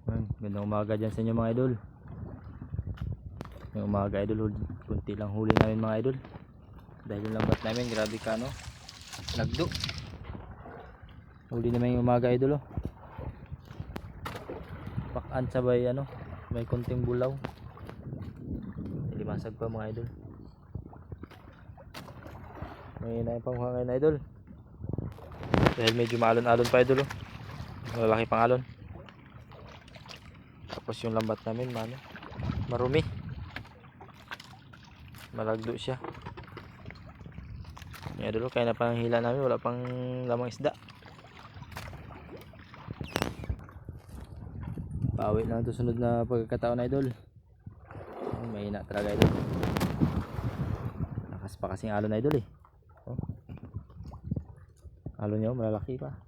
Gandang umaga dyan sa inyo mga idol. Yung umaga idol, kunti lang huli namin mga idol. Dahil yung lambat namin, grabe ka no, nagdo. Huli naman yung umaga idol oh. Pakan sabay ano, may konting bulaw. Limasag pa mga idol. May na pang hangin idol. Dahil medyo maalon-alon pa idol oh. Malalaki pang alon. Tapos yung lambat namin marumi, malagdo siya. Yung idol kaya na pang hila namin, wala pang lamang isda. Pawi lang ito sunod na pagkakataon idol. May hina talaga idol. Lakas pa kasing alon idol eh oh. Alon nyo malalaki pa.